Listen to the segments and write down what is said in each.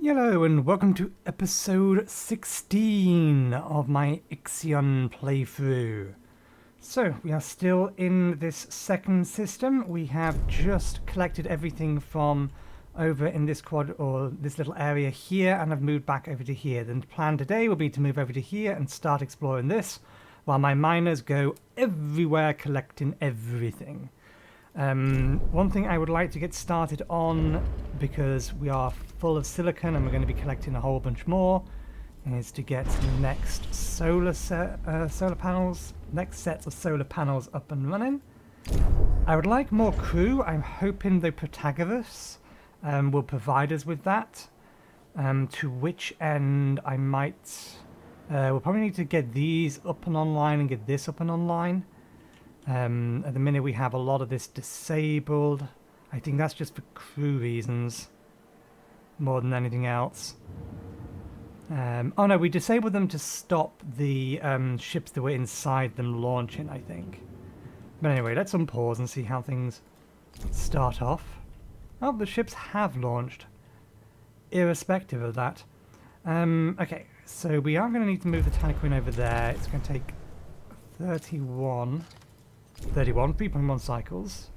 Hello and welcome to episode 16 of my IXION playthrough. So, we are still in this second system. We have just collected everything from over in this quad, or this little area here, and I've moved back over to here. Then the plan today will be to move over to here and start exploring this, while my miners go everywhere collecting everything. One thing I would like to get started on, because we are full of silicon and we're going to be collecting a whole bunch more, is to get the next solar panels, next sets of solar panels up and running. I would like more crew. I'm hoping the Protagoras will provide us with that, to which end I might, we'll probably need to get these up and online and get this up and online. At the minute we have a lot of this disabled. I think that's just for crew reasons more than anything else. Oh no, we disabled them to stop the ships that were inside them launching, I think. But anyway, let's unpause and see how things start off. Oh, the ships have launched, irrespective of that. Okay, so we are going to need to move the Tanquin over there. It's going to take 3.1 cycles,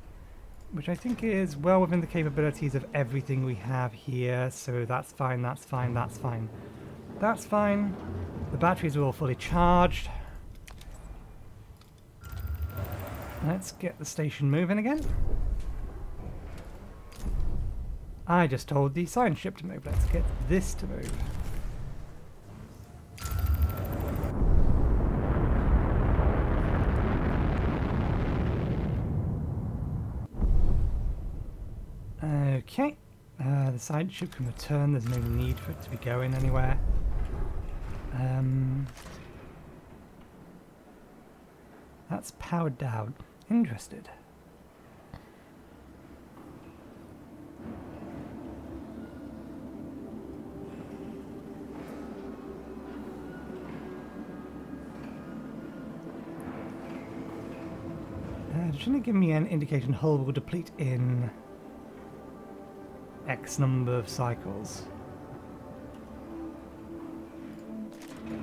which I think is well within the capabilities of everything we have here, so that's fine, that's fine, that's fine. That's fine. The batteries are all fully charged. Let's get the station moving again. I just told the science ship to move. Let's get this to move. Okay, the side ship can return. There's no need for it to be going anywhere. That's powered down. Interested. Shouldn't it give me an indication hull will deplete in X number of cycles?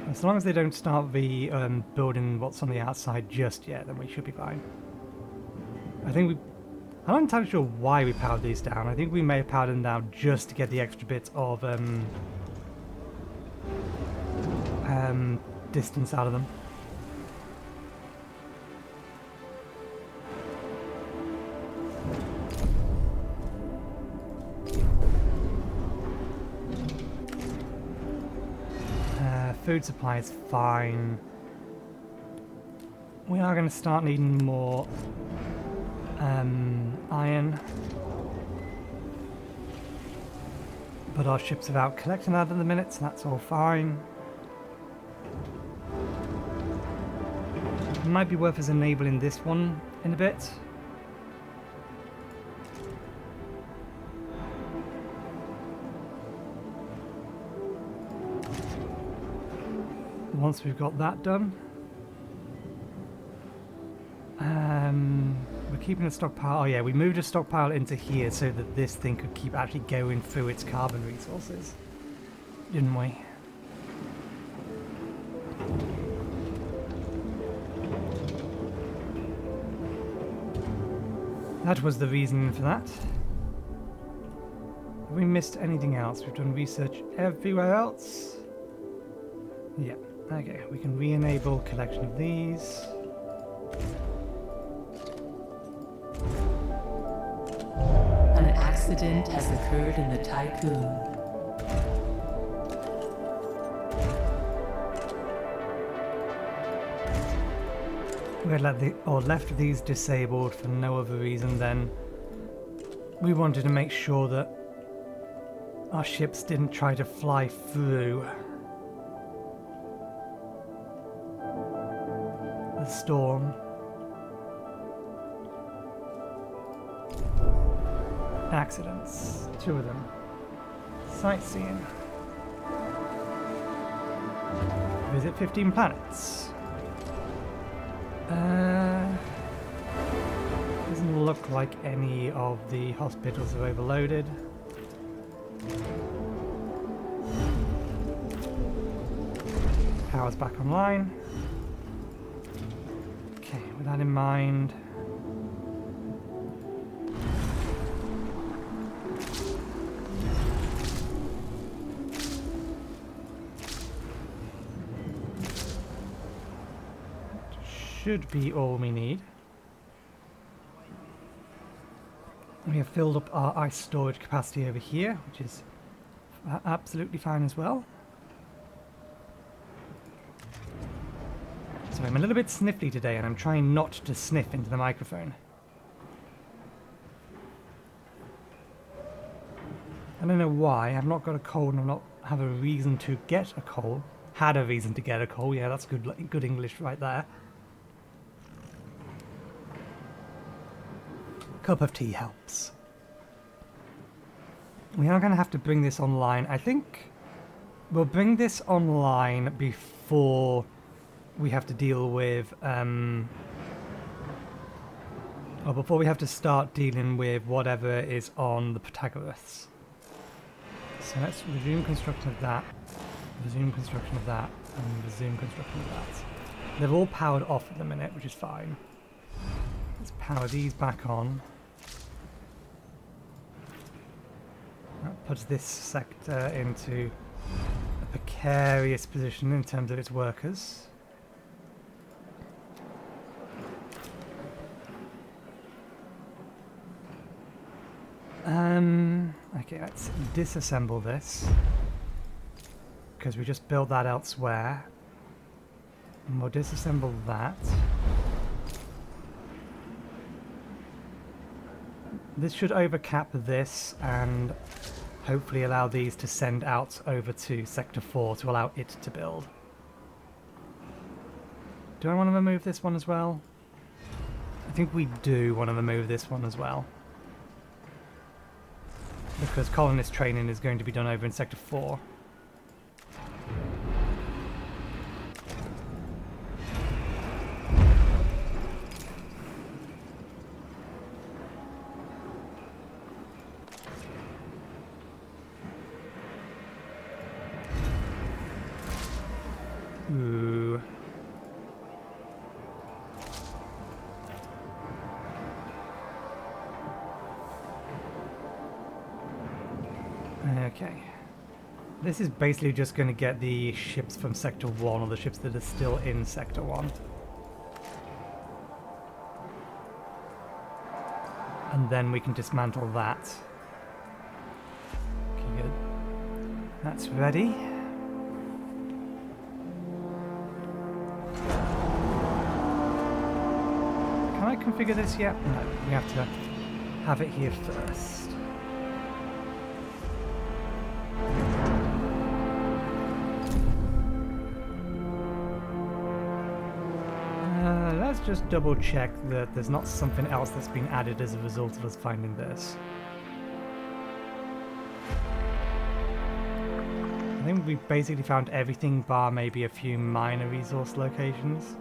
As long as they don't start the building what's on the outside just yet, then we should be fine. I'm not entirely sure why we powered these down. I think we may have powered them down just to get the extra bits of distance out of them. Food supply is fine. We are going to start needing more iron, but our ships are out collecting that at the minute, so that's all fine. It might be worth us enabling this one in a bit. Once we've got that done, we're keeping a stockpile. Oh yeah, we moved a stockpile into here so that this thing could keep actually going through its carbon resources, didn't we? That was the reason for that. Have we missed anything else? We've done research everywhere else. Yeah. Okay, we can re-enable collection of these. An accident has occurred in the Tycoon. We had left these disabled for no other reason than we wanted to make sure that our ships didn't try to fly through the storm. Accidents, 2 of them. Sightseeing. Visit 15 planets. Doesn't look like any of the hospitals are overloaded. power's back online. Okay, with that in mind... should be all we need. We have filled up our ice storage capacity over here, which is absolutely fine as well. So I'm a little bit sniffly today, and I'm trying not to sniff into the microphone. I don't know why. I've not got a cold, and I've not have a reason to get a cold. Had a reason to get a cold. Yeah, that's good English right there. Cup of tea helps. We are going to have to bring this online. I think we'll bring this online before we have to deal with, or before we have to start dealing with whatever is on the Protagoras. So let's resume construction of that, resume construction of that, and resume construction of that. They're all powered off at the minute, which is fine. Let's power these back on. That puts this sector into a precarious position in terms of its workers. Okay, let's disassemble this, because we just built that elsewhere. And we'll disassemble that. This should overcap this and hopefully allow these to send out over to Sector 4 to allow it to build. Do I want to remove this one as well? I think we do want to remove this one as well, because colonist training is going to be done over in Sector 4. Ooh. Okay. This is basically just going to get the ships from Sector 1, or the ships that are still in Sector 1. And then we can dismantle that. Okay, good. That's ready. Can I configure this yet? No, we have to have it here first. Let's just double check that there's not something else that's been added as a result of us finding this. I think we've basically found everything bar maybe a few minor resource locations.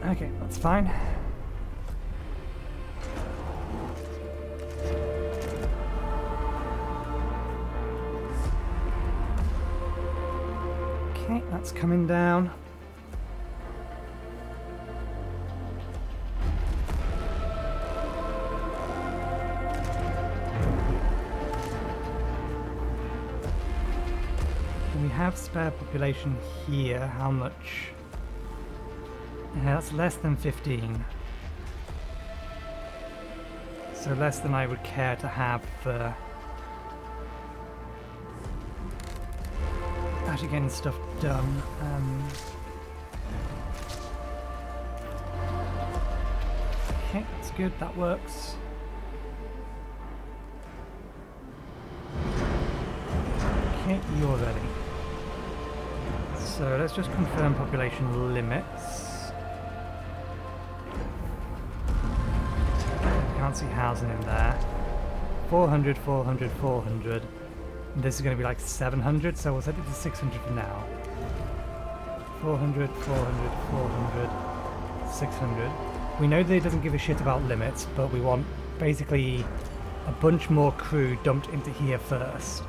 Okay, that's fine. Okay, that's coming down. We have spare population here. How much? Yeah, that's less than 15. So less than I would care to have for actually getting stuff done. Okay, that's good, that works. Okay, you're ready. So let's just confirm population limits. Can't see housing in there. 400, 400, 400. And this is going to be like 700, so we'll set it to 600 for now. 400, 400, 400, 600. We know that it doesn't give a shit about limits, but we want basically a bunch more crew dumped into here first.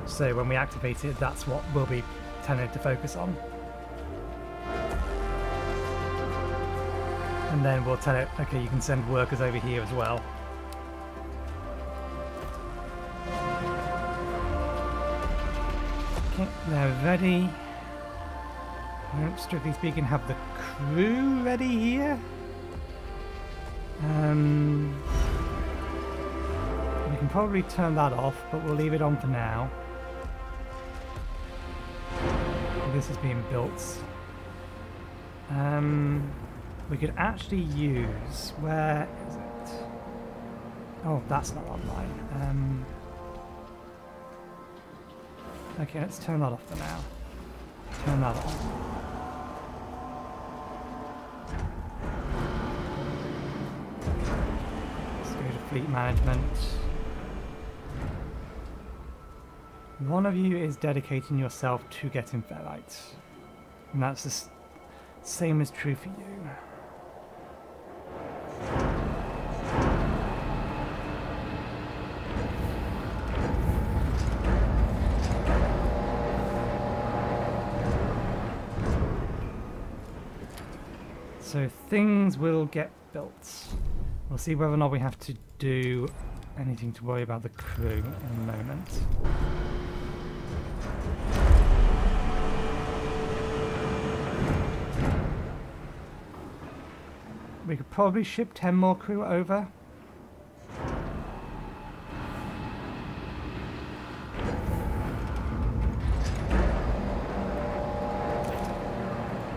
So when we activate it, that's what we'll be telling it to focus on. And then we'll tell it, okay, you can send workers over here as well. Okay, they're ready. We don't, strictly speaking, have the crew ready here. We can probably turn that off, but we'll leave it on for now. This is being built. We could actually use... Where is it? Oh, that's not online. Okay, let's turn that off for now. Turn that off. Let's go to fleet management. One of you is dedicating yourself to getting ferrites. And that's the same is true for you. So things will get built. We'll see whether or not we have to do anything to worry about the crew in a moment. We could probably ship 10 more crew over.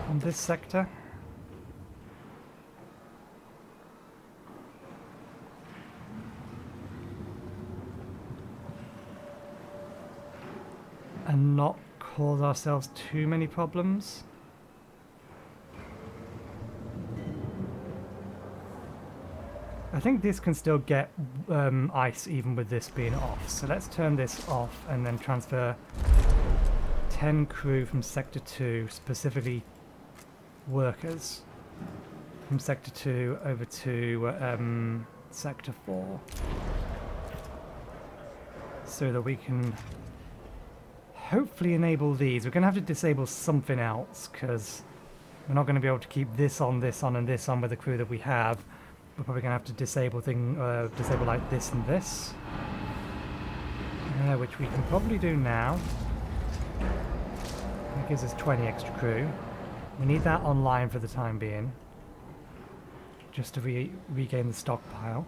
On this sector. And not cause ourselves too many problems. I think this can still get ice even with this being off. So let's turn this off and then transfer 10 crew from Sector 2, specifically workers, from Sector 2 over to Sector 4. So that we can hopefully enable these. We're going to have to disable something else because we're not going to be able to keep this on, and this on with the crew that we have. We're probably going to have to disable disable like this and this, which we can probably do now. That gives us 20 extra crew. We need that online for the time being, just to regain the stockpile.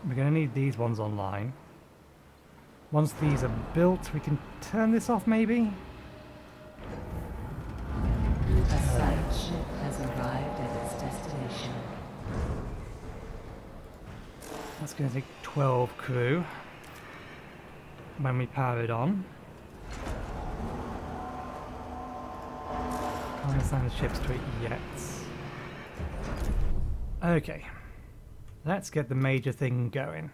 We're going to need these ones online. Once these are built, we can turn this off maybe? A site ship has arrived at its destination. That's going to take 12 crew when we power it on. Can't assign the ships to it yet. Okay, let's get the major thing going.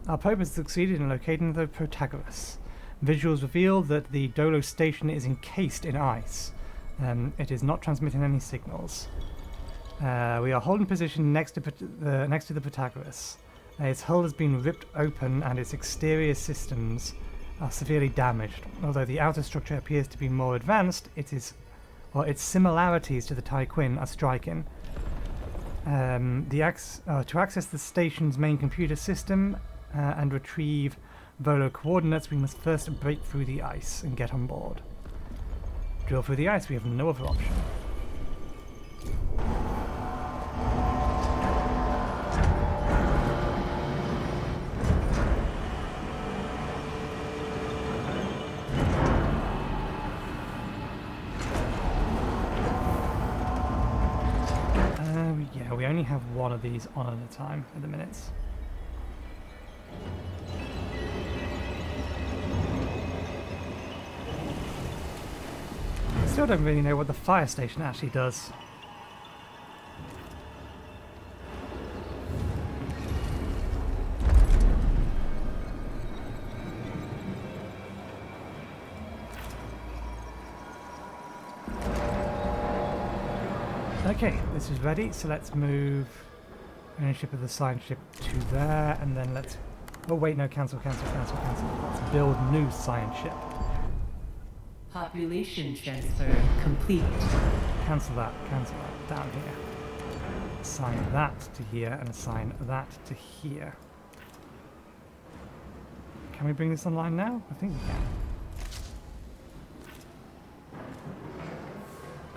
Our probe has succeeded in locating the Protagoras. Visuals reveal that the Dolo station is encased in ice. It is not transmitting any signals. We are holding position next to the Protagoras. Its hull has been ripped open and its exterior systems are severely damaged. Although the outer structure appears to be more advanced, its similarities to the Tyquin are striking. To access the station's main computer system and retrieve Volo coordinates, we must first break through the ice and get on board. Drill through the ice, we have no other option. Yeah, we only have one of these on at a time at the minute. Still don't really know what the fire station actually does. Okay, this is ready, so let's move ownership of the science ship to there, and then let's... Oh wait, no, cancel. Let's build new science ship. Population transfer complete. Cancel that down here. Assign that to here, and assign that to here. Can we bring this online now? I think we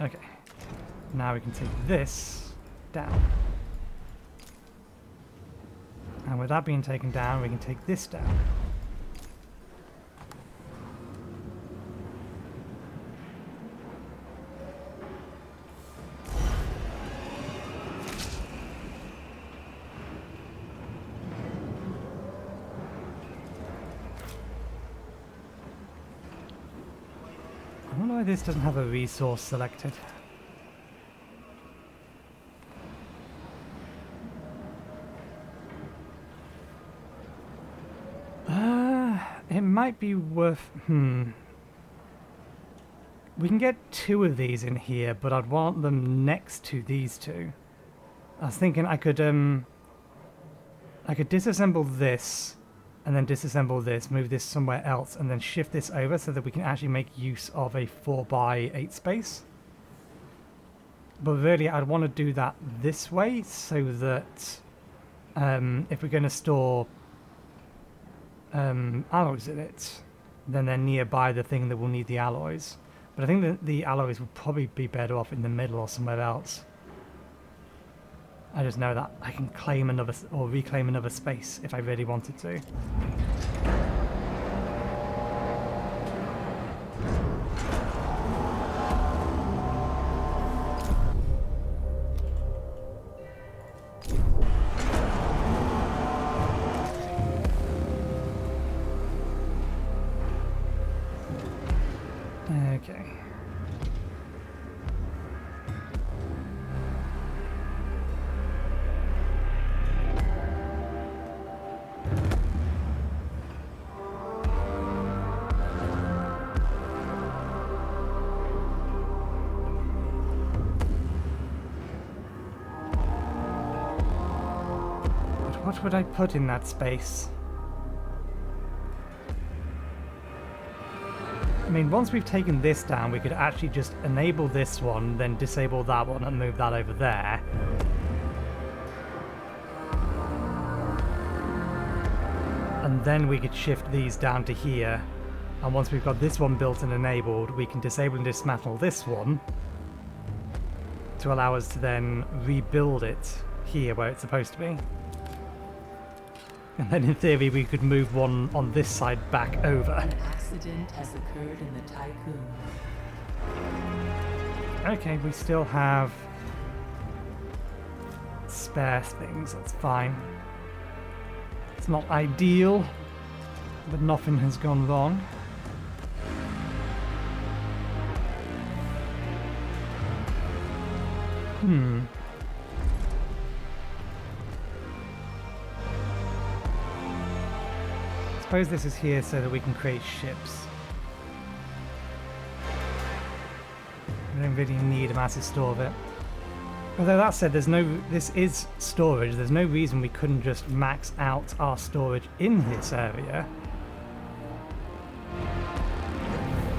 can. Okay. Now we can take this down. And with that being taken down, we can take this down. I don't know why this doesn't have a resource selected. It might be worth... We can get 2 of these in here, but I'd want them next to these 2. I was thinking I could disassemble this, and then disassemble this, move this somewhere else, and then shift this over so that we can actually make use of a 4x8 space. But really, I'd want to do that this way, so that if we're going to store alloys in it, then they're nearby the thing that will need the alloys. But I think that the alloys would probably be better off in the middle or somewhere else. I just know that I can claim another, or reclaim another space if I really wanted to. Okay. But what would I put in that space? I mean, once we've taken this down, we could actually just enable this one, then disable that one and move that over there. And then we could shift these down to here. And once we've got this one built and enabled, we can disable and dismantle this one to allow us to then rebuild it here where it's supposed to be. And then in theory we could move one on this side back over. An accident has occurred in the Tycoon. Okay, we still have spare things, that's fine. It's not ideal, but nothing has gone wrong. I suppose this is here so that we can create ships. We don't really need a massive store of it. Although that said, this is storage, there's no reason we couldn't just max out our storage in this area.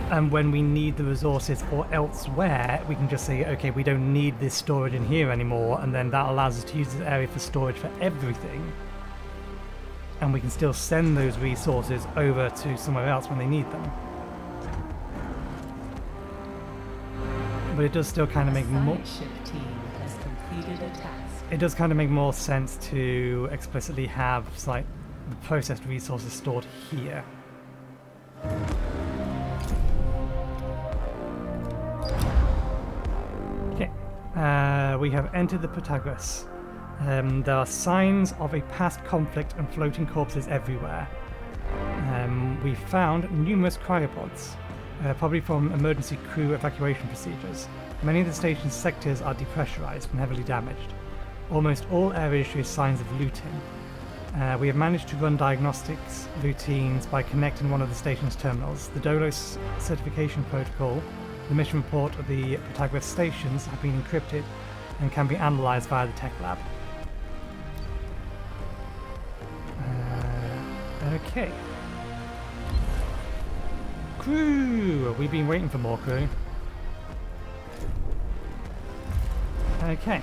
And when we need the resources or elsewhere, we can just say, okay, we don't need this storage in here anymore, and then that allows us to use this area for storage for everything. And we can still send those resources over to somewhere else when they need them. But it does still kind of make more... Ship team has completed a task. It does kind of make more sense to explicitly have like the processed resources stored here. Okay, we have entered the Protagoras. There are signs of a past conflict and floating corpses everywhere. We found numerous cryopods, probably from emergency crew evacuation procedures. Many of the station's sectors are depressurized and heavily damaged. Almost all areas show signs of looting. We have managed to run diagnostics routines by connecting one of the station's terminals. The Dolos certification protocol, the mission report of the Protagoras stations have been encrypted and can be analysed via the tech lab. Okay. Crew! We've been waiting for more crew. Okay.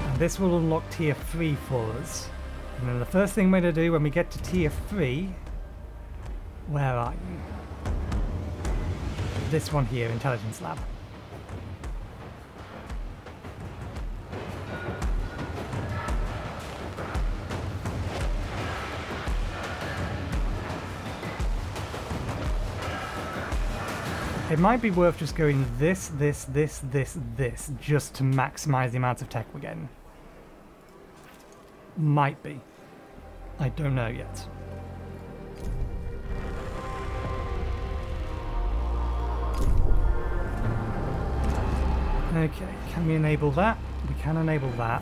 And this will unlock tier 3 for us. And then the first thing we're going to do when we get to tier 3... Where are you? This one here, Intelligence Lab. It might be worth just going this, just to maximize the amount of tech we're getting. Might be. I don't know yet. Okay, can we enable that? We can enable that.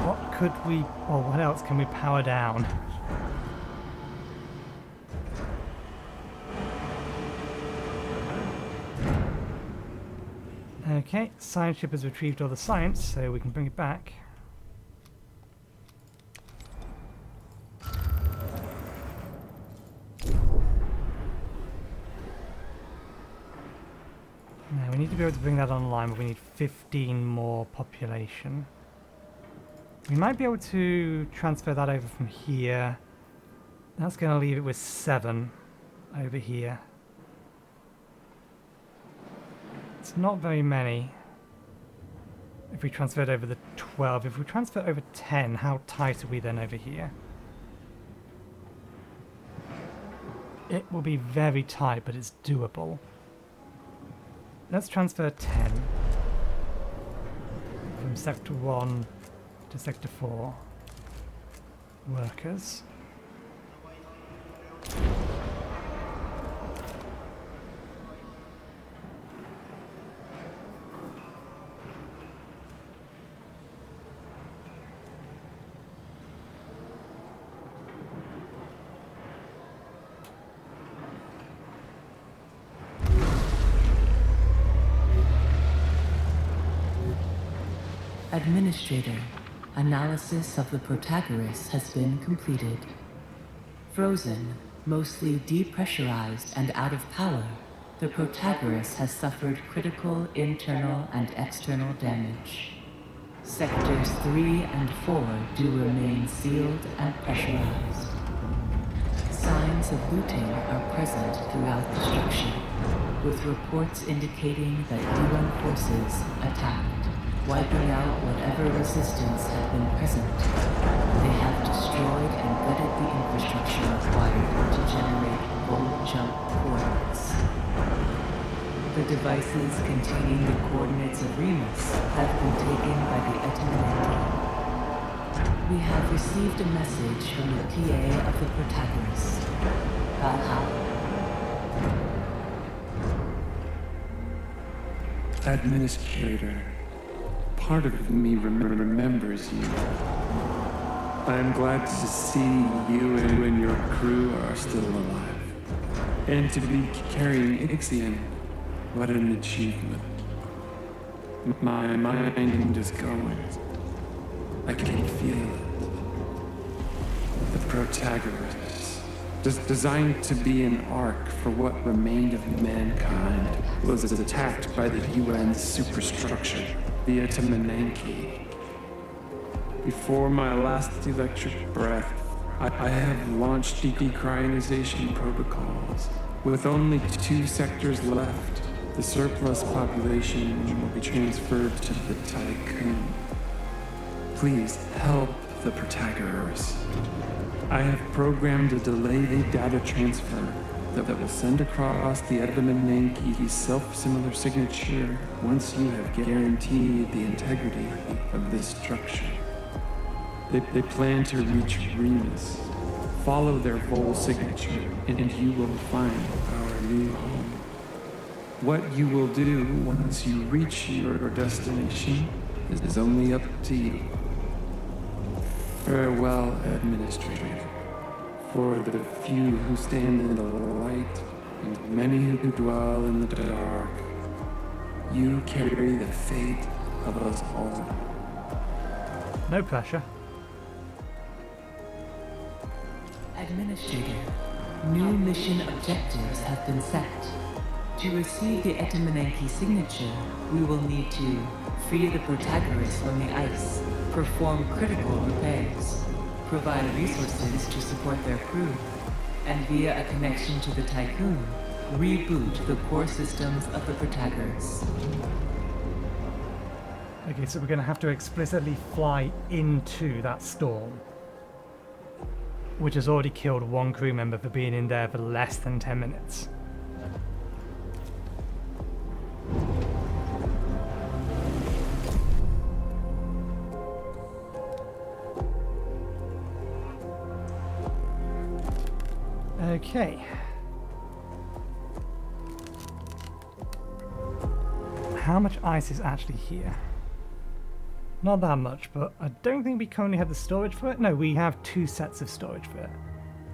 What could we, or what else can we power down? Okay, science ship has retrieved all the science, so we can bring it back. Now we need to be able to bring that online, but we need 15 more population. We might be able to transfer that over from here. That's going to leave it with 7 over here. It's not very many. If we transferred over the 12, if we transfer over 10, how tight are we then over here? It will be very tight, but it's doable. Let's transfer 10 from Sector 1 to Sector 4. Workers. Administrator, analysis of the Protagoras has been completed. Frozen, mostly depressurized and out of power, the Protagoras has suffered critical internal and external damage. Sectors 3 and 4 do remain sealed and pressurized. Signs of looting are present throughout the structure, with reports indicating that UN forces attacked, wiping out whatever resistance had been present. They have destroyed and gutted the infrastructure required to generate full jump coordinates. The devices containing the coordinates of Remus have been taken by the Ep16. We have received a message from the PA of the Protagoras, Valhalla. Administrator. Part of me remembers you. I am glad to see you and your crew are still alive. And to be carrying IXION, what an achievement. My mind is going. I can feel it. The Protagoras, designed to be an ark for what remained of mankind, was attacked by the UN's superstructure. The Ep16. Before my last electric breath, I have launched decryonization protocols. With only 2 sectors left, the surplus population will be transferred to the Tycoon. Please help the Protagoras. I have programmed a delayed data transfer that will send across the Ep16's self-similar signature once you have guaranteed the integrity of this structure. They plan to reach Remus Follow their full signature, and you will find our new home. What you will do once you reach your destination is only up to you. Farewell, Administrator. For the few who stand in the light, and many who dwell in the dark, you carry the fate of us all. No pressure. Administrator, new mission objectives have been set. To receive the Etamanenki signature, we will need to free the Protagoras from the ice, perform critical repairs, provide resources to support their crew, and via a connection to the Tycoon, reboot the core systems of the Protagoras. Okay, so we're going to have to explicitly fly into that storm, which has already killed one crew member for being in there for less than 10 minutes. Okay. How much ice is actually here? Not that much, but I don't think we currently have the storage for it. No, we have 2 sets of storage for it.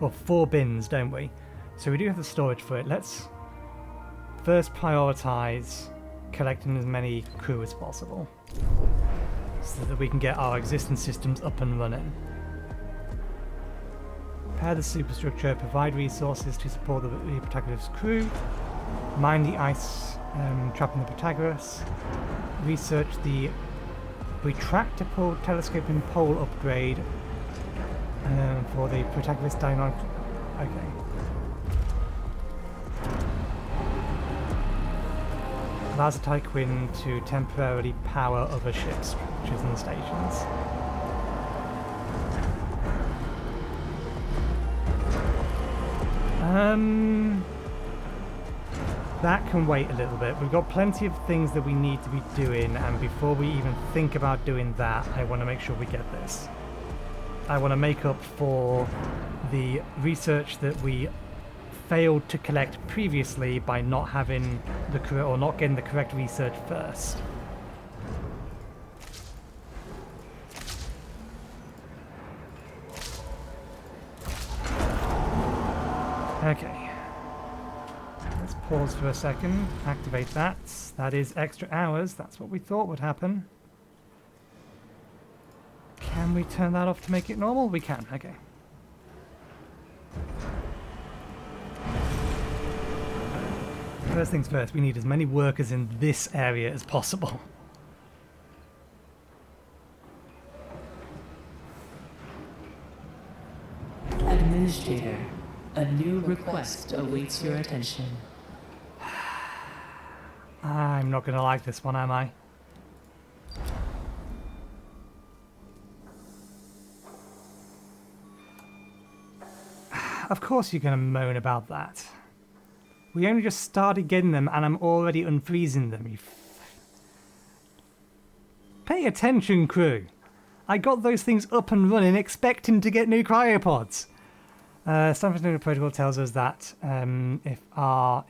Or 4 bins, don't we? So we do have the storage for it. Let's first prioritize collecting as many crew as possible, so that we can get our existing systems up and running. Repair the superstructure, provide resources to support the Protagoras crew, mine the ice trapping the Protagoras, research the retractable telescoping pole upgrade for the Protagoras dynamic. Okay. Allows the Tycoon to temporarily power other ships, which is in the stations. That can wait a little bit. We've got plenty of things that we need to be doing, and before we even think about doing that, I want to make sure we get this. I want to make up for the research that we failed to collect previously by not having the or not getting the correct research first. Okay. Let's pause for a second, activate that. That is extra hours, that's what we thought would happen. Can we turn that off to make it normal? We can, okay. First things first, we need as many workers in this area as possible. Administrator, a new request awaits your attention. I'm not going to like this one, am I? Of course you're going to moan about that. We only just started getting them and I'm already unfreezing them. Pay attention, crew. I got those things up and running expecting to get new cryopods. Something in the protocol tells us that if our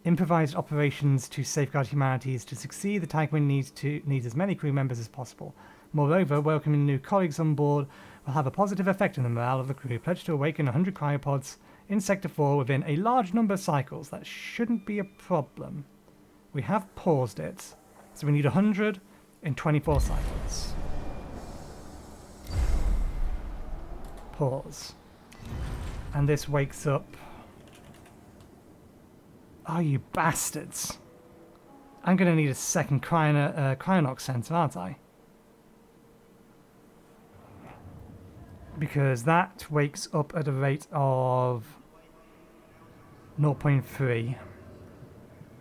improvised operations to safeguard humanity is to succeed, the Tycoon needs as many crew members as possible. Moreover, welcoming new colleagues on board will have a positive effect on the morale of the crew. Pledge to awaken 100 cryopods in Sector 4 within a large number of cycles. That shouldn't be a problem. We have paused it, so we need 100 in 24 cycles. Pause. And this wakes up... Oh, you bastards. I'm going to need a second Cryonox sensor, aren't I? Because that wakes up at a rate of 0.3.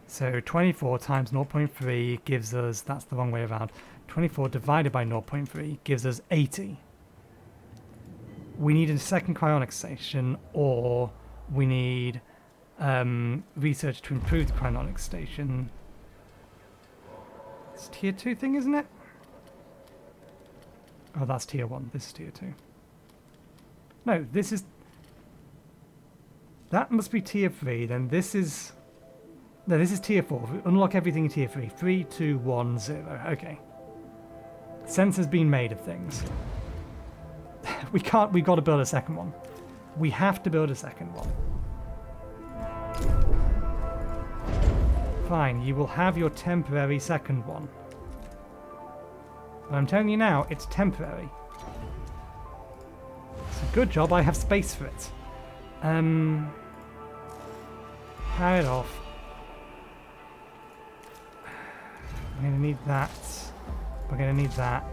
So 24 times 0.3 gives us, that's the wrong way around, 24 divided by 0.3 gives us 80. We need a second cryonic station, or we need research to improve the cryonic station. It's tier 2 thing, isn't it? Oh, that's tier 1. This is tier 2. No, this is... That must be tier 3, then this is... No, this is tier 4. Unlock everything in tier 3. 3, 2, 1, 0. Okay. Sense has been made of things. We've got to build a second one. We have to build a second one. Fine, you will have your temporary second one. But I'm telling you now, it's temporary. It's a good job I have space for it. Power it off. I'm going to need that. We're going to need that.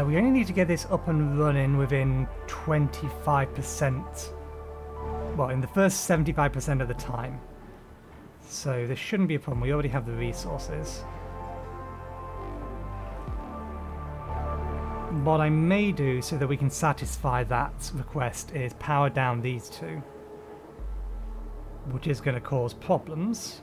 We only need to get this up and running within 25%. Well, in the first 75% of the time. So this shouldn't be a problem. We already have the resources. What I may do so that we can satisfy that request is power down these two. Which is going to cause problems.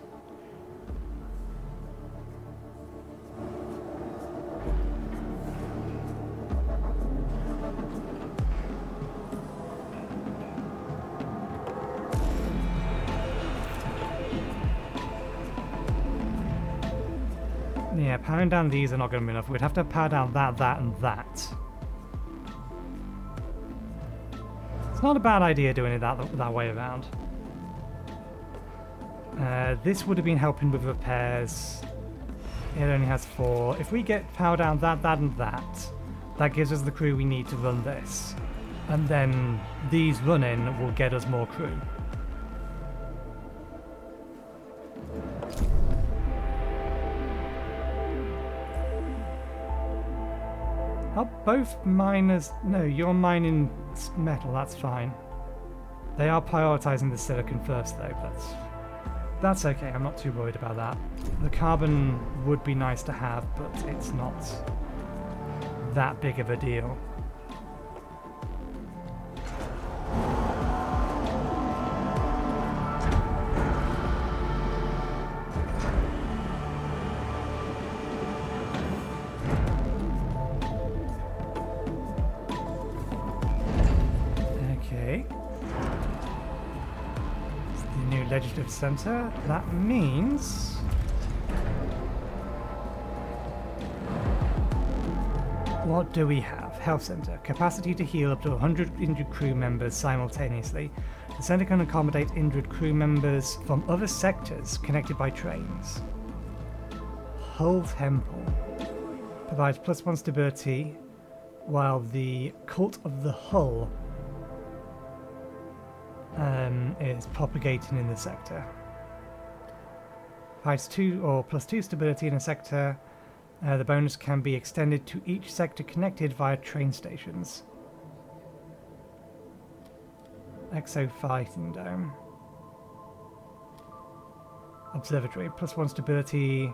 Yeah, powering down these are not going to be enough. We'd have to power down that, that, and that. It's not a bad idea doing it that way around. This would have been helping with repairs. It only has 4. If we get power down that, that, and that, that gives us the crew we need to run this. And then these running will get us more crew. Are both miners... No, you're mining metal, that's fine. They are prioritizing the silicon first though, but that's okay, I'm not too worried about that. The carbon would be nice to have, but it's not that big of a deal. Legislative Center. That means what do we have? Health Center. Capacity to heal up to 100 injured crew members simultaneously. The center can accommodate injured crew members from other sectors connected by trains. Hull Temple provides +1 stability, while the Cult of the Hull is propagating in the sector. Provides 2 or +2 stability in a sector. The bonus can be extended to each sector connected via train stations. Exo Fighting Dome. Observatory. +1 stability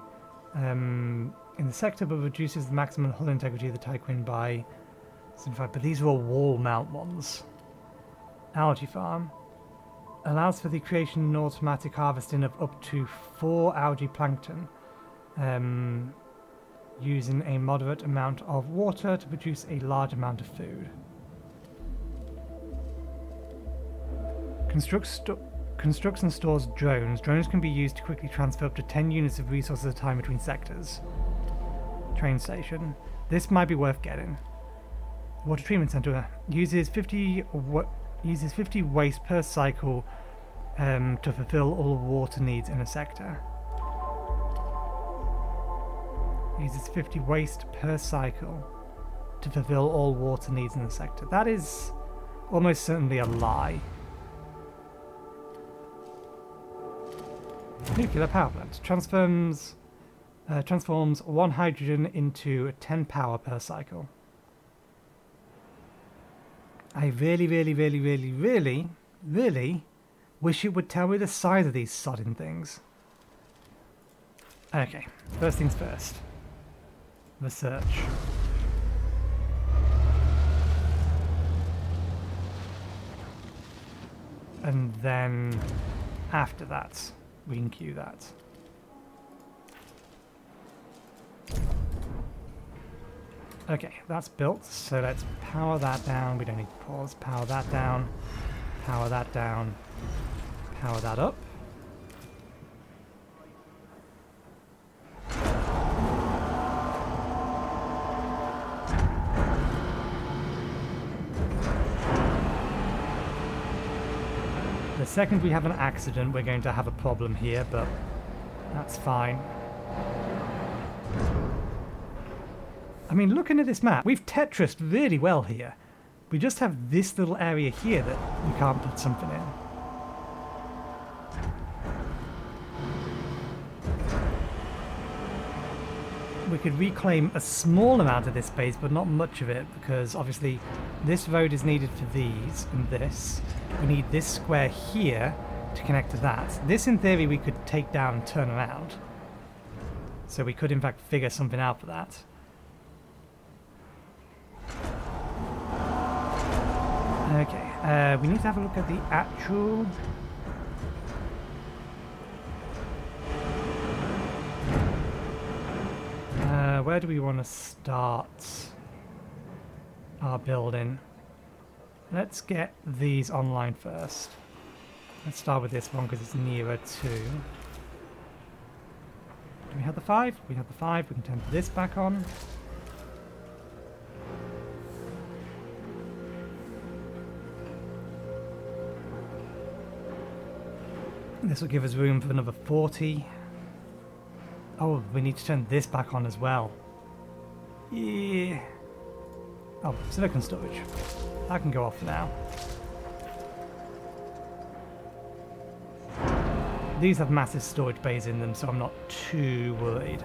in the sector, but reduces the maximum hull integrity of the Tyquin by 75. But these are all wall mount ones. Algae Farm. Allows for the creation and automatic harvesting of up to 4 algae plankton, using a moderate amount of water to produce a large amount of food. Constructs and stores drones. Drones can be used to quickly transfer up to 10 units of resources at a time between sectors. Train station. This might be worth getting. Water treatment center uses 50 waste per cycle to fulfill all water needs in a sector. Uses 50 waste per cycle to fulfill all water needs in the sector. That is almost certainly a lie. Nuclear power plant transforms 1 hydrogen into 10 power per cycle. I really wish it would tell me the size of these sodding things. Okay, first things first. Research. And then after that, we can queue that. Okay, that's built, so let's power that down. We don't need to pause. Power that down. Power that down. Power that up. The second we have an accident, we're going to have a problem here, but that's fine. I mean, looking at this map, we've Tetrised really well here. We just have this little area here that we can't put something in. We could reclaim a small amount of this space, but not much of it, because obviously this road is needed for these and this. We need this square here to connect to that. This, in theory, we could take down and turn around. So we could, in fact, figure something out for that. Okay, we need to have a look at the actual... where do we want to start our building? Let's get these online first. Let's start with this one because it's nearer to... Do we have the 5? We have the 5. We can turn this back on. This will give us room for another 40. Oh, we need to turn this back on as well. Yeah. Oh, silicon storage. That can go off now. These have massive storage bays in them, so I'm not too worried.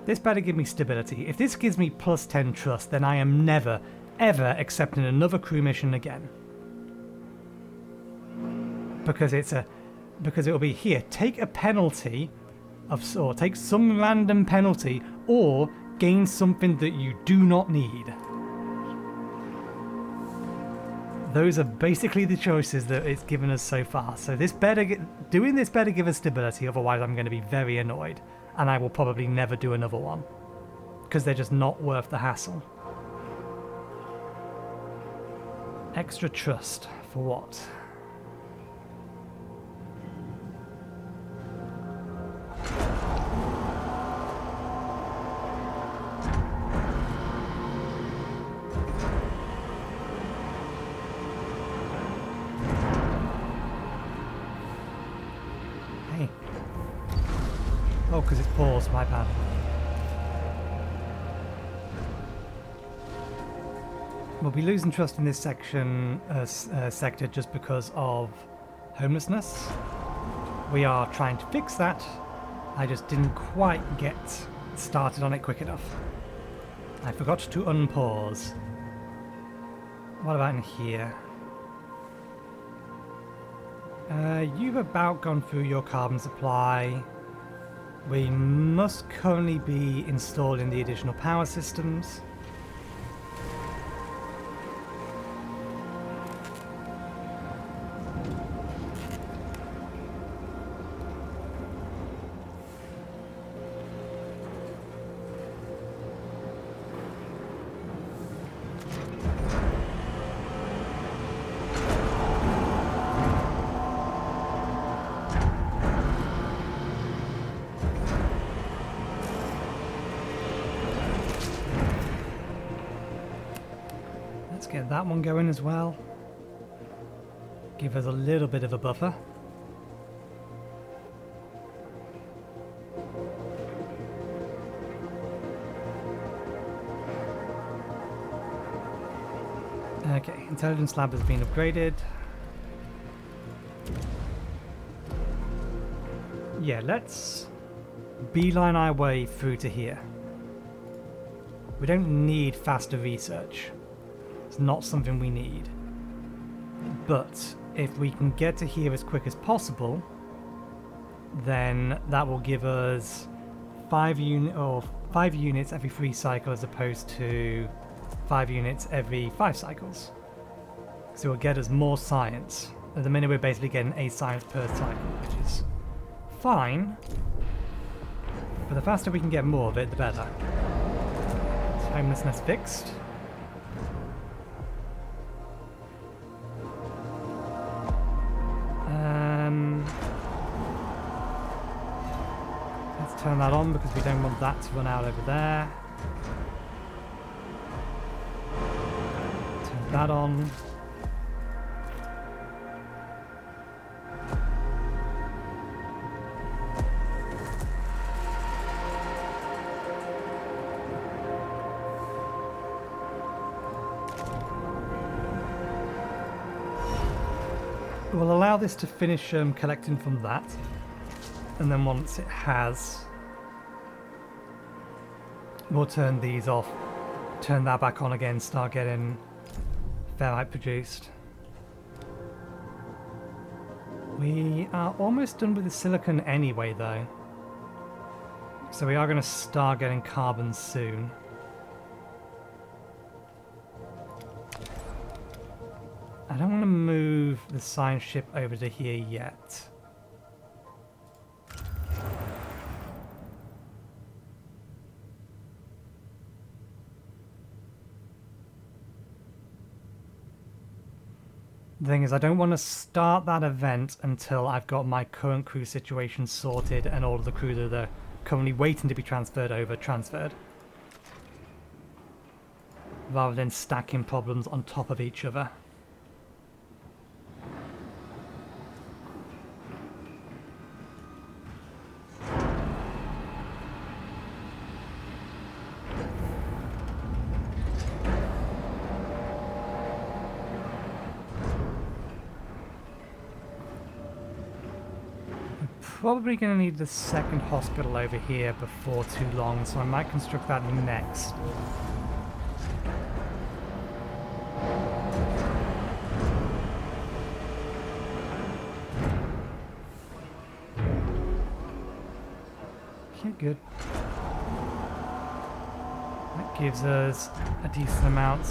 This better give me stability. If this gives me plus 10 trust, then I am never, ever accepting another crew mission again. Because it'll be here, take a penalty of, or take some random penalty, or gain something that you do not need. Those are basically the choices that it's given us so far. So this doing this better give us stability, otherwise I'm going to be very annoyed. And I will probably never do another one. Because they're just not worth the hassle. Extra trust. For what? Hey. Oh, because it's paused, my bad. We'll be losing trust in this section, sector just because of homelessness. We are trying to fix that. I just didn't quite get started on it quick enough. I forgot to unpause. What about in here? You've about gone through your carbon supply. We must currently be installing the additional power systems. Get that one going as well. Give us a little bit of a buffer. Okay, intelligence lab has been upgraded. Yeah, let's beeline our way through to here. We don't need faster research. It's not something we need. But if we can get to here as quick as possible, then that will give us 5 units every 3 cycles as opposed to 5 units every 5 cycles. So it'll get us more science. At the minute we're basically getting 8 science per cycle, which is fine. But the faster we can get more of it, the better. So homelessness fixed. Let's turn that on because we don't want that to run out over there. Turn that on. We'll allow this to finish collecting from that, and then once it has, we'll turn these off, turn that back on again, start getting ferrite produced. We are almost done with the silicon anyway though, so we are going to start getting carbon soon. I don't want to move the science ship over to here yet. The thing is, I don't want to start that event until I've got my current crew situation sorted and all of the crew that are currently waiting to be transferred over transferred. Rather than stacking problems on top of each other. Probably going to need the second hospital over here before too long, so I might construct that next. Okay, good. That gives us a decent amount.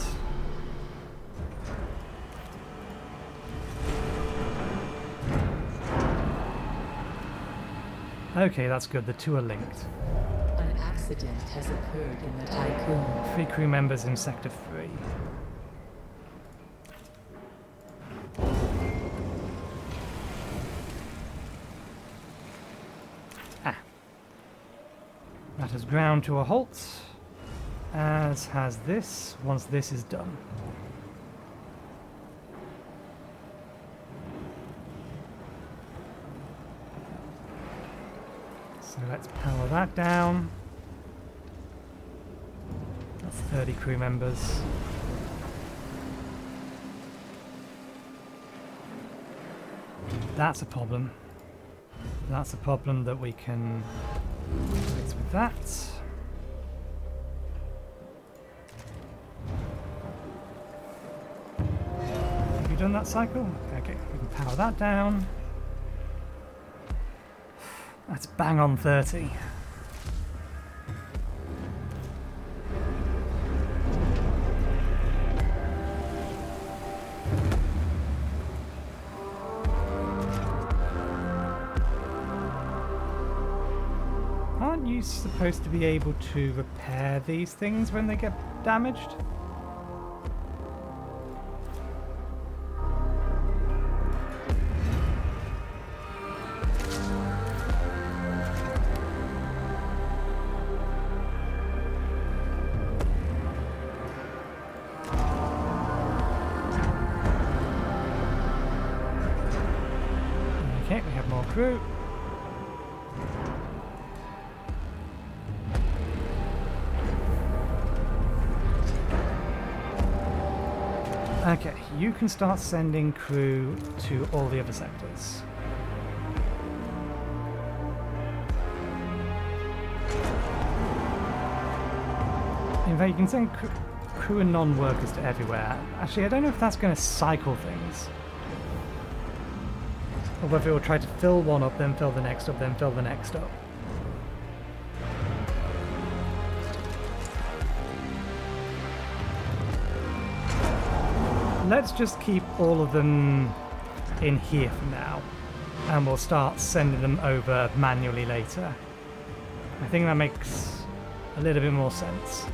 Okay, that's good. The two are linked. An accident has occurred in the Tycoon. 3 crew members in Sector 3. That has ground to a halt, as has this, once this is done. So let's power that down. That's 30 crew members. That's a problem. That's a problem that we can fix with that. Have you done that cycle? Okay, we can power that down. That's bang on 30. Aren't you supposed to be able to repair these things when they get damaged? Okay, we have more crew. Okay, you can start sending crew to all the other sectors. In fact, you can send crew and non-workers to everywhere. Actually, I don't know if that's going to cycle things. Or whether it will try to fill one up, then fill the next up, then fill the next up. Let's just keep all of them in here for now, and we'll start sending them over manually later. I think that makes a little bit more sense.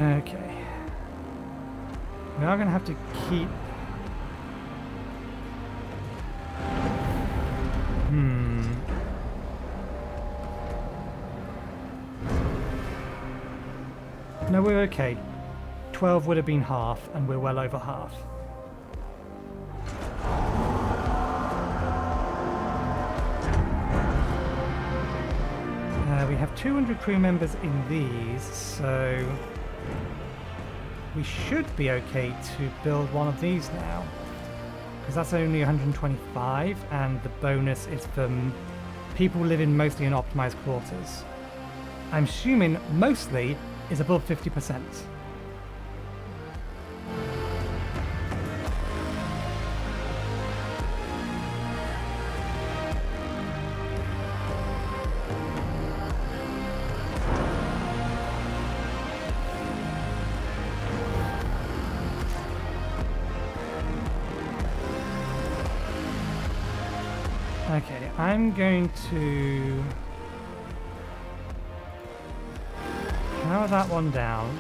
Okay. We are going to have to keep... No, we're okay. 12 would have been half, and we're well over half. We have 200 crew members in these, so we should be okay to build one of these now, because that's only 125, and the bonus is for people living mostly in optimized quarters. I'm assuming mostly is above 50%. Okay, I'm going to power that one down,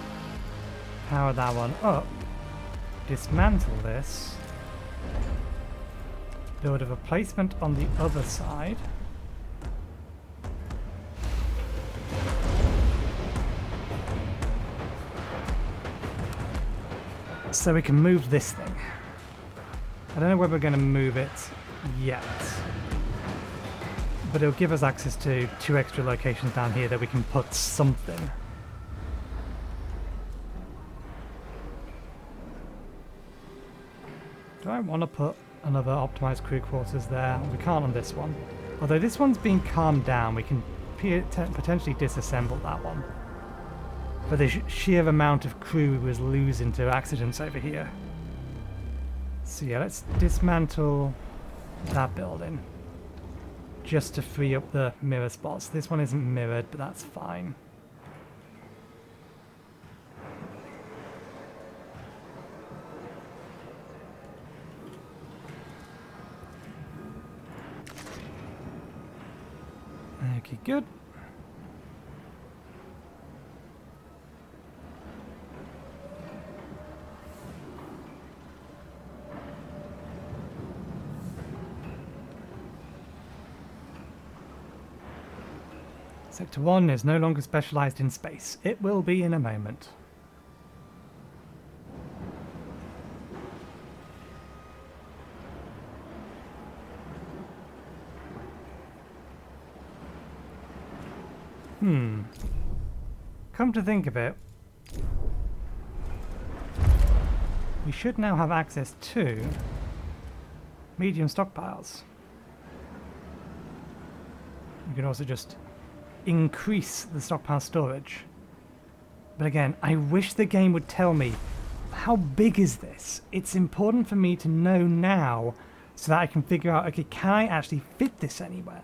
power that one up, dismantle this, build a replacement on the other side, so we can move this thing. I don't know whether we're going to move it yet, but it'll give us access to 2 extra locations down here that we can put something. Do I want to put another optimized crew quarters there? We can't on this one. Although this one's been calmed down, we can potentially disassemble that one. For the sheer amount of crew we was losing to accidents over here. So yeah, let's dismantle that building, just to free up the mirror spots. This one isn't mirrored, but that's fine. Okay, good. Sector 1 is no longer specialized in space. It will be in a moment. Come to think of it, we should now have access to medium stockpiles. You can also just increase the stockpile storage. But again, I wish the game would tell me, how big is this? It's important for me to know now so that I can figure out, okay, can I actually fit this anywhere?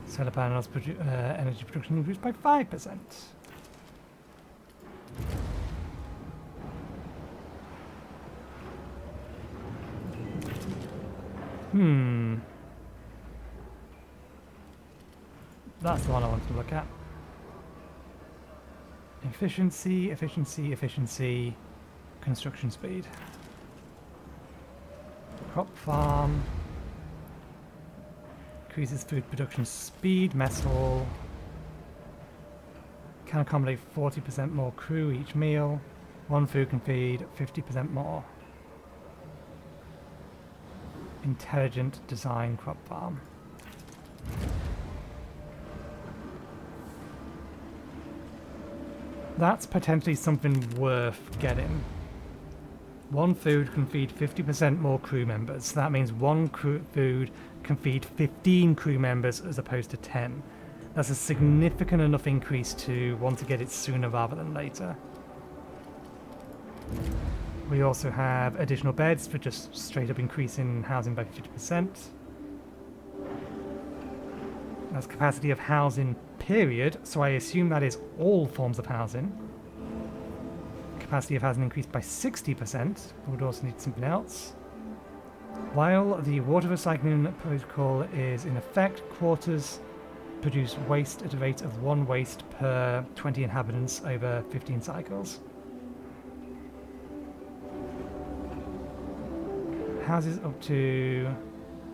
Solar panels energy production increased by 5%. That's the one I wanted to look at. Efficiency, efficiency, efficiency, construction speed. Crop farm. Increases food production speed, mess hall. Can accommodate 40% more crew each meal. One food can feed 50% more. Intelligent design crop farm. That's potentially something worth getting. One food can feed 50% more crew members. So that means one food can feed 15 crew members as opposed to 10. That's a significant enough increase to want to get it sooner rather than later. We also have additional beds for just straight up increasing housing by 50%. That's capacity of housing, period. So I assume that is all forms of housing. Capacity of housing increased by 60%. We would also need something else. While the water recycling protocol is in effect, quarters produce waste at a rate of 1 waste per 20 inhabitants over 15 cycles. Houses up to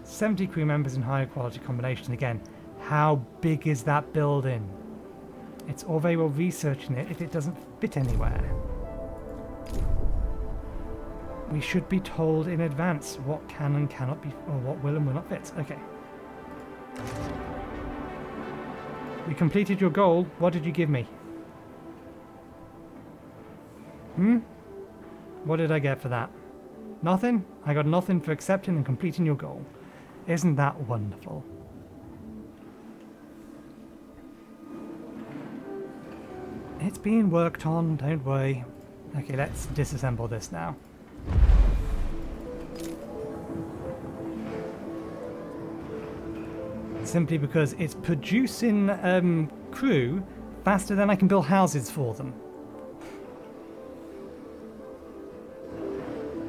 70 crew members in higher quality combination. Again, how big is that building? It's all very well researching it if it doesn't fit anywhere. We should be told in advance what can and cannot be, or what will and will not fit. Okay. We completed your goal. What did you give me? What did I get for that? Nothing? I got nothing for accepting and completing your goal. Isn't that wonderful? It's being worked on, don't worry. Okay, let's disassemble this now. Simply because it's producing crew faster than I can build houses for them.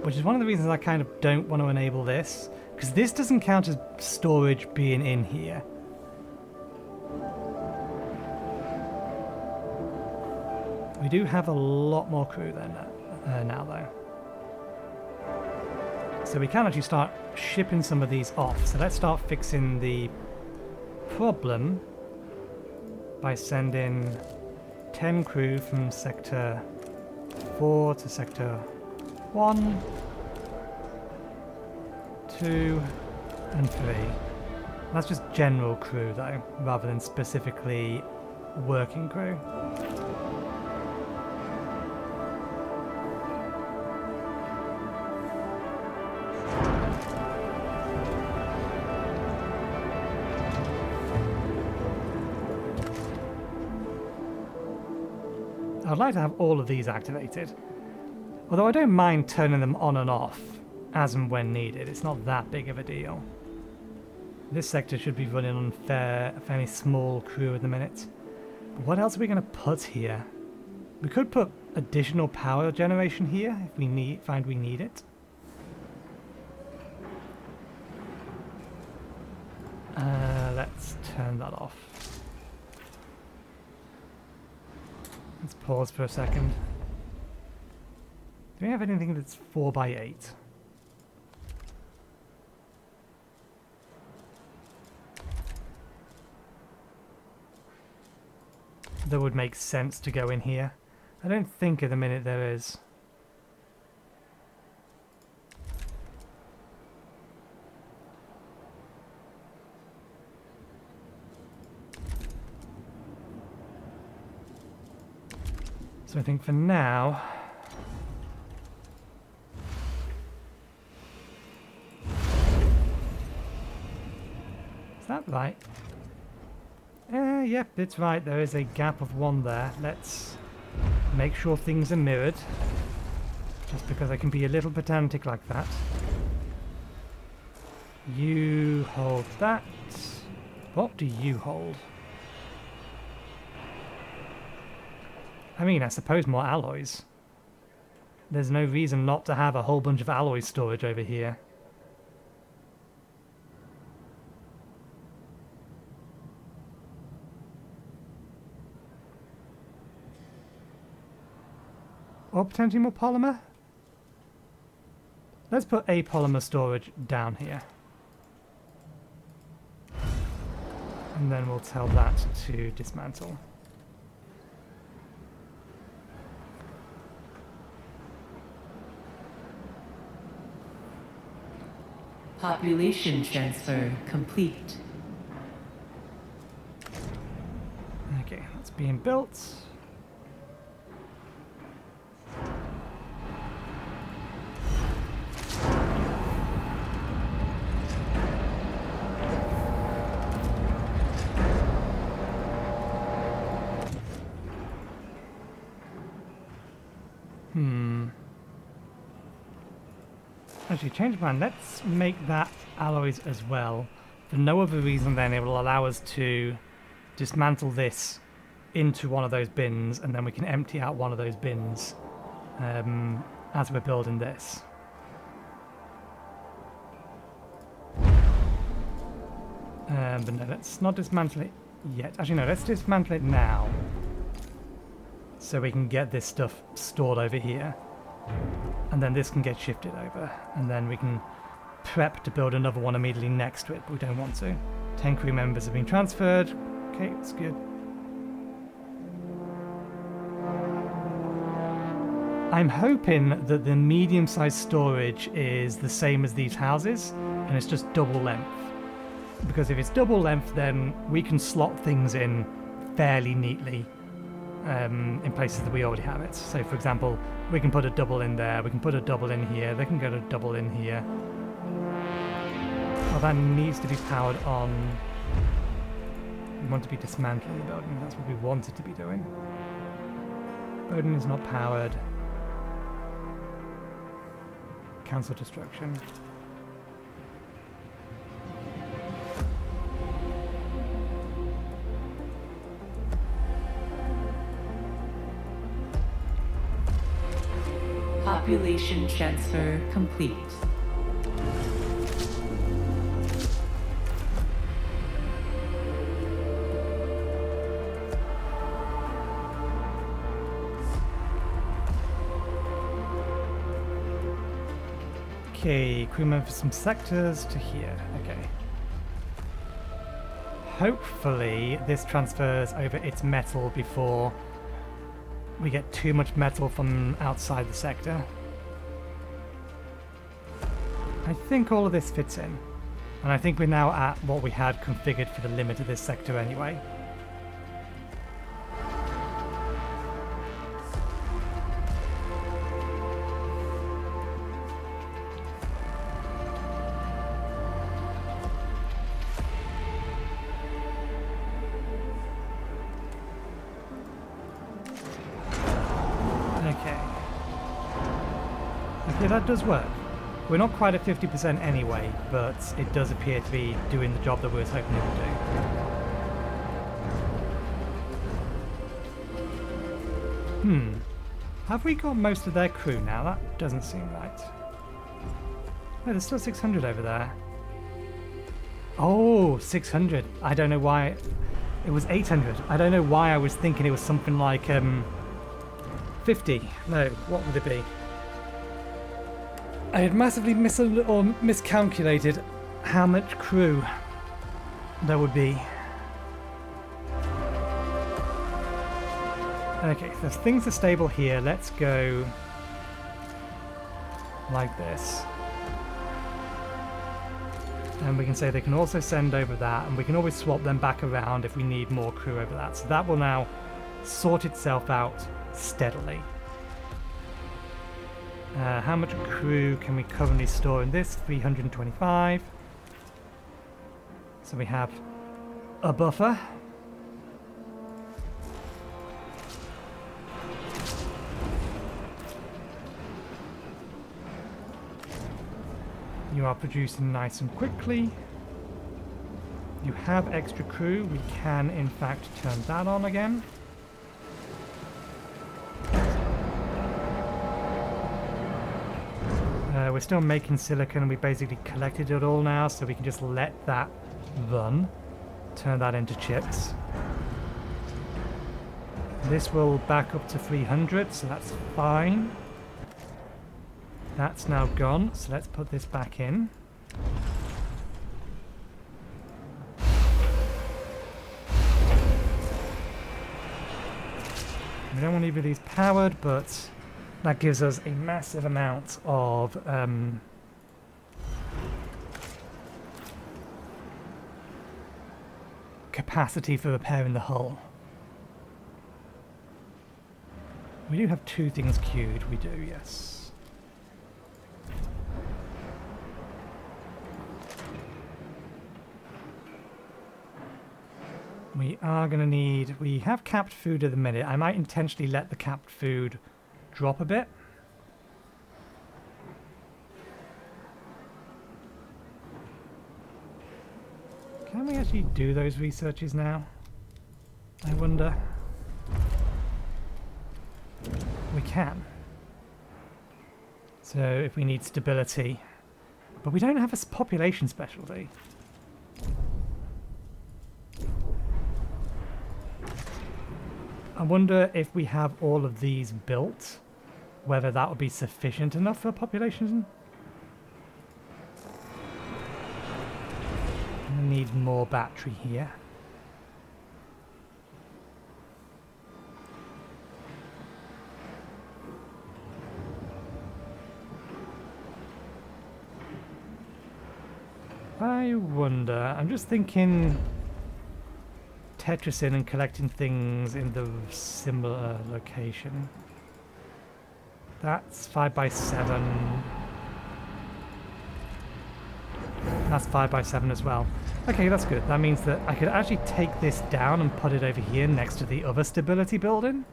Which is one of the reasons I kind of don't want to enable this, because this doesn't count as storage being in here. We do have a lot more crew then, now though. So we can actually start shipping some of these off. So let's start fixing the problem by sending 10 crew from Sector 4 to Sector 1, 2, and 3. That's just general crew though, rather than specifically working crew. I'd like to have all of these activated. Although I don't mind turning them on and off as and when needed. It's not that big of a deal. This sector should be running on a fairly small crew at the minute. But what else are we going to put here? We could put additional power generation here if we find we need it. Let's turn that off. Let's pause for a second. Do we have anything that's 4x8? That would make sense to go in here. I don't think at the minute there is. So I think for now, is that right? Yep, it's right. There is a gap of 1 there. Let's make sure things are mirrored. Just because I can be a little pedantic like that. You hold that. What do you hold? I mean, I suppose more alloys. There's no reason not to have a whole bunch of alloy storage over here. Or potentially more polymer? Let's put a polymer storage down here. And then we'll tell that to dismantle. Population transfer complete. Okay, that's being built. Actually, change plan. Let's make that alloys as well. For no other reason than it will allow us to dismantle this into one of those bins, and then we can empty out one of those bins as we're building this. But no, let's not dismantle it yet. Actually, no, let's dismantle it now. So we can get this stuff stored over here. And then this can get shifted over. And then we can prep to build another one immediately next to it, but we don't want to. 10 crew members have been transferred. Okay, that's good. I'm hoping that the medium-sized storage is the same as these houses, and it's just double length. Because if it's double length, then we can slot things in fairly neatly in places that we already have it. So, for example, we can put a double in there, we can put a double in here, they can get a double in here. Oh, that needs to be powered on. We want to be dismantling the building, that's what we wanted to be doing. Building is not powered. Cancel destruction. Population transfer complete. Okay, crew members from sectors to here. Okay. Hopefully this transfers over its metal before we get too much metal from outside the sector. I think all of this fits in. And I think we're now at what we had configured for the limit of this sector anyway. Okay, that does work. We're not quite at 50% anyway, but it does appear to be doing the job that we were hoping it would do. Have we got most of their crew now? That doesn't seem right. No, there's still 600 over there. Oh, 600. I don't know why. It was 800. I don't know why I was thinking it was something like 50. No, what would it be? I had massively miscalculated how much crew there would be. Okay, so things are stable here. Let's go like this. And we can say they can also send over that, and we can always swap them back around if we need more crew over that. So that will now sort itself out steadily. How much crew can we currently store in this? 325. So we have a buffer. You are producing nice and quickly. You have extra crew. We can, in fact, turn that on again. We're still making silicon. We basically collected it all now, so we can just let that run. Turn that into chips. This will back up to 300, so that's fine. That's now gone, so let's put this back in. We don't want either of these powered, but that gives us a massive amount of capacity for repairing the hull. We do have 2 things queued, we do, yes. We are going to need... We have capped food at the minute. I might intentionally let the capped food drop a bit. Can we actually do those researches now? I wonder. We can. So if we need stability. But we don't have a population specialty. I wonder if we have all of these built, whether that would be sufficient enough for population. I need more battery here. I wonder, I'm just thinking Tetrising and collecting things in the similar location. That's 5x7. That's 5x7 as well. Okay, that's good. That means that I could actually take this down and put it over here next to the other stability building.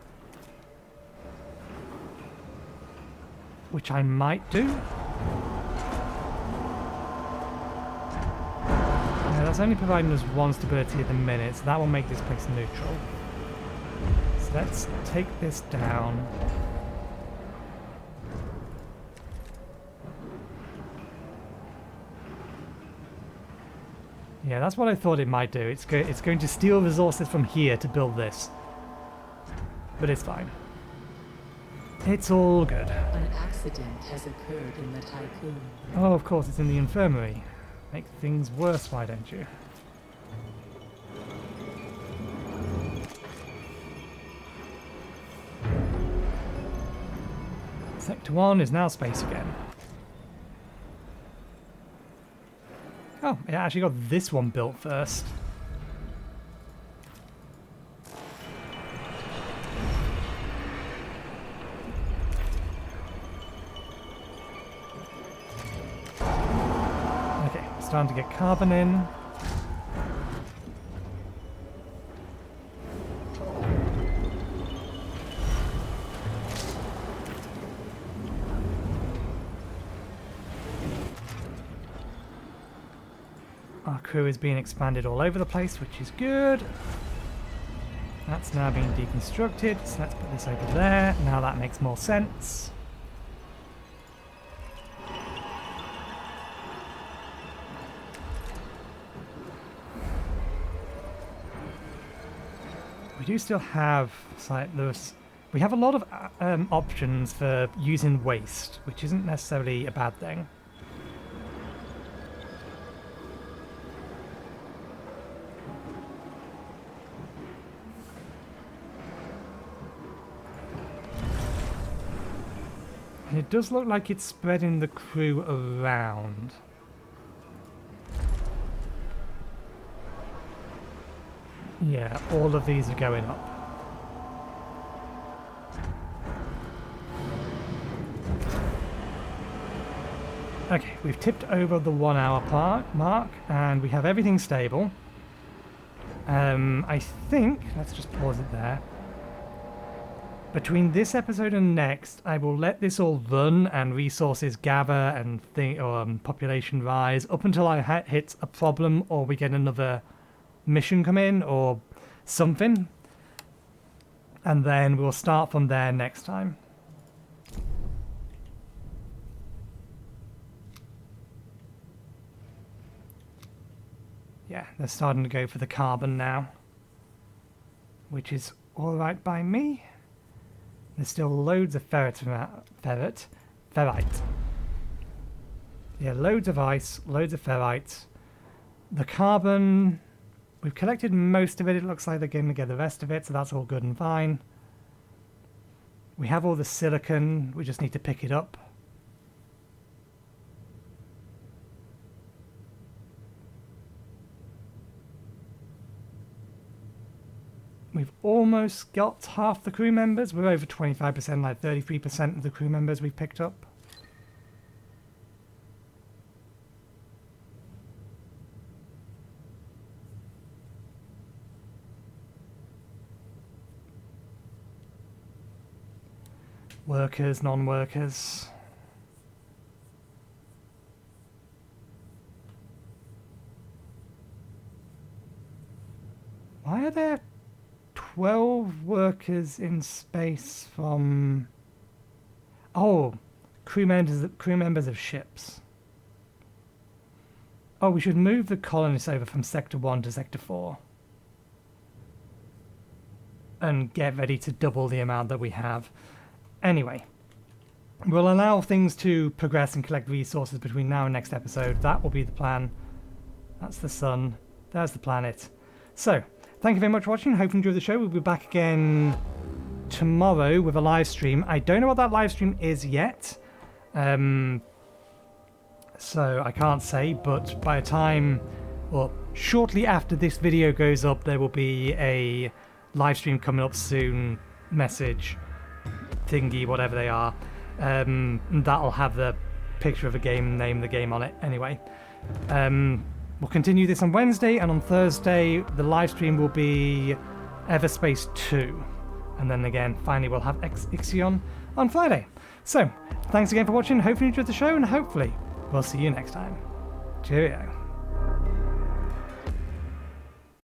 Which I might do. That's only providing us 1 stability at the minute, so that will make this place neutral. So let's take this down. Yeah, that's what I thought it might do. It's going to steal resources from here to build this. But it's fine. It's all good. An accident has occurred in the Tycoon. Oh, of course, it's in the infirmary. Make things worse, why don't you? Sector 1 is now space again. Oh, it actually got this one built first. Okay, starting to get carbon in. Our crew is being expanded all over the place, which is good. That's now being deconstructed, so let's put this over there. Now that makes more sense. We do still have we have a lot of options for using waste, which isn't necessarily a bad thing. And it does look like it's spreading the crew around. Yeah, all of these are going up. Okay, we've tipped over the 1 hour mark and we have everything stable. I think, let's just pause it there. Between this episode and next, I will let this all run and resources gather and population rise up until I hit a problem or we get another mission come in or something. And then we'll start from there next time. Yeah, they're starting to go for the carbon now, which is alright by me. There's still loads of ferrite. Yeah, loads of ice, loads of ferrite. The carbon, we've collected most of it. It looks like they're going to get the rest of it, so that's all good and fine. We have all the silicon. We just need to pick it up. We've almost got half the crew members. We're over 25%, like 33% of the crew members we've picked up. Workers, non-workers. Why are there 12 workers in space from... Oh, crew members of ships. Oh, we should move the colonists over from Sector 1 to Sector 4. And get ready to double the amount that we have. Anyway, we'll allow things to progress and collect resources between now and next episode. That will be the plan. That's the sun. There's the planet. So, thank you very much for watching. Hope you enjoyed the show. We'll be back again tomorrow with a live stream. I don't know what that live stream is yet. So I can't say, but by the time, or shortly after this video goes up, there will be a live stream coming up soon. Message thingy, whatever they are. That'll have the picture of a game, name the game on it. Anyway, we'll continue this on Wednesday, and on Thursday the live stream will be Everspace 2, and then again finally we'll have IXION on Friday. So thanks again for watching. Hopefully you enjoyed the show, and hopefully we'll see you next time. Cheerio.